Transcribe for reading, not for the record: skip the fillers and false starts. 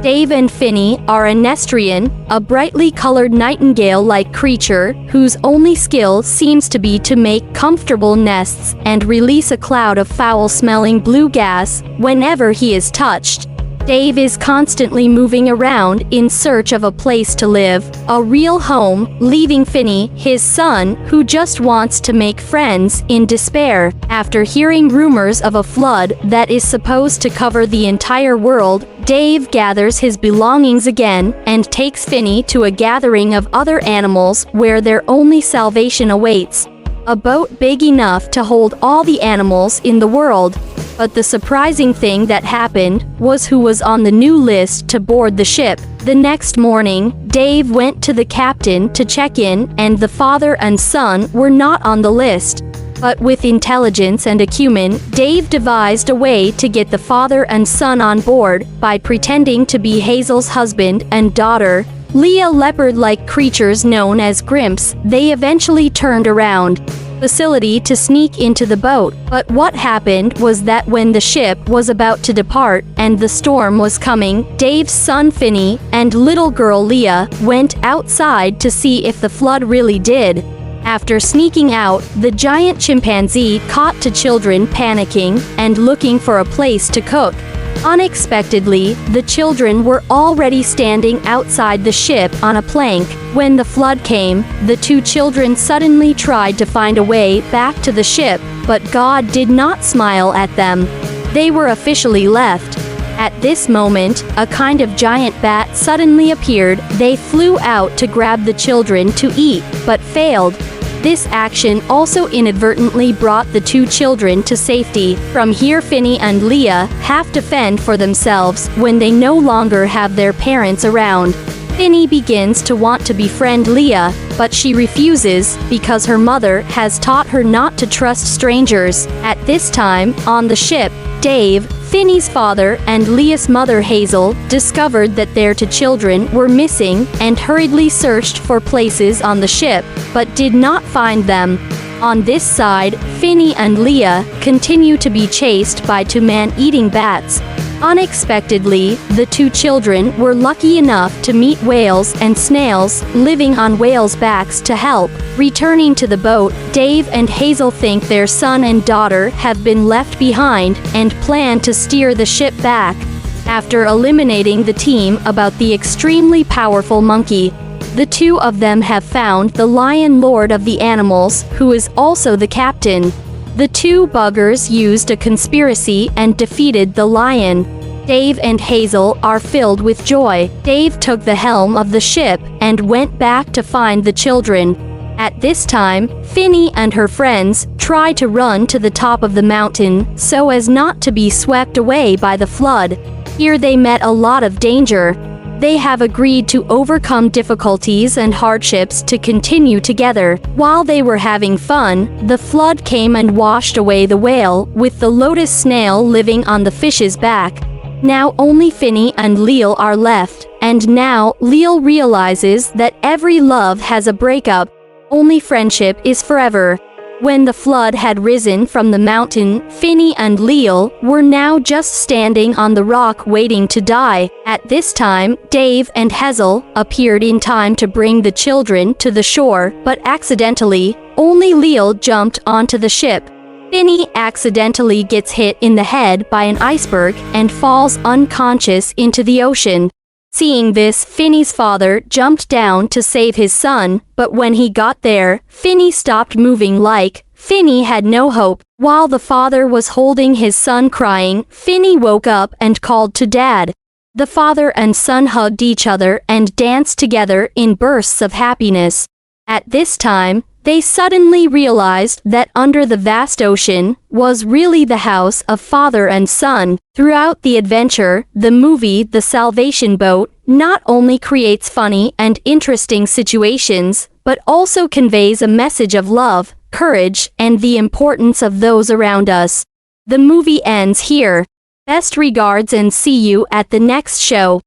Dave and Finny are a Nestrian, a brightly colored nightingale-like creature whose only skill seems to be to make comfortable nests and release a cloud of foul-smelling blue gas whenever he is touched. Dave is constantly moving around in search of a place to live, a real home, leaving Finny, his son, who just wants to make friends, in despair. After hearing rumors of a flood that is supposed to cover the entire world, Dave gathers his belongings again and takes Finny to a gathering of other animals where their only salvation awaits. A boat big enough to hold all the animals in the world. But the surprising thing that happened was who was on the new list to board the ship. The next morning, Dave went to the captain to check in, and the father and son were not on the list. But with intelligence and acumen, Dave devised a way to get the father and son on board by pretending to be Hazel's husband and daughter, Leah. Leopard-like creatures known as grimps. They eventually turned around facility to sneak into the boat, but what happened was that when the ship was about to depart and the storm was coming, Dave's son Finny and little girl Leah went outside to see if the flood really did. After sneaking out, the giant chimpanzee caught two children panicking and looking for a place to cook. Unexpectedly, the children were already standing outside the ship on a plank. When the flood came, the two children suddenly tried to find a way back to the ship, but God did not smile at them. They were officially left. At this moment, a kind of giant bat suddenly appeared. They flew out to grab the children to eat, but failed. This action also inadvertently brought the two children to safety. From here, Finny and Leah have to fend for themselves when they no longer have their parents around. Finny begins to want to befriend Leah, but she refuses because her mother has taught her not to trust strangers. At this time, on the ship, Dave, Finny's father, and Leah's mother Hazel discovered that their two children were missing and hurriedly searched for places on the ship, but did not find them. On this side, Finny and Leah continue to be chased by two man-eating bats. Unexpectedly, the two children were lucky enough to meet whales and snails living on whales' backs to help. Returning to the boat, Dave and Hazel think their son and daughter have been left behind and plan to steer the ship back. After eliminating the team about the extremely powerful monkey, the two of them have found the lion lord of the animals, who is also the captain. The two buggers used a conspiracy and defeated the lion. Dave and Hazel are filled with joy. Dave took the helm of the ship and went back to find the children. At this time, Finny and her friends try to run to the top of the mountain so as not to be swept away by the flood. Here they met a lot of danger. They have agreed to overcome difficulties and hardships to continue together. While they were having fun, the flood came and washed away the whale, with the lotus snail living on the fish's back. Now only Finny and Leal are left, and now Leal realizes that every love has a breakup. Only friendship is forever. When the flood had risen from the mountain, Finny and Leal were now just standing on the rock waiting to die. At this time, Dave and Hazel appeared in time to bring the children to the shore, but accidentally, only Leal jumped onto the ship. Finny accidentally gets hit in the head by an iceberg and falls unconscious into the ocean. Seeing this, Finny's father jumped down to save his son, but when he got there, Finny stopped moving like Finny had no hope. While the father was holding his son crying, Finny woke up and called to Dad. The father and son hugged each other and danced together in bursts of happiness. At this time, they suddenly realized that under the vast ocean was really the house of father and son. Throughout the adventure, the movie The Salvation Boat not only creates funny and interesting situations, but also conveys a message of love, courage, and the importance of those around us. The movie ends here. Best regards and see you at the next show.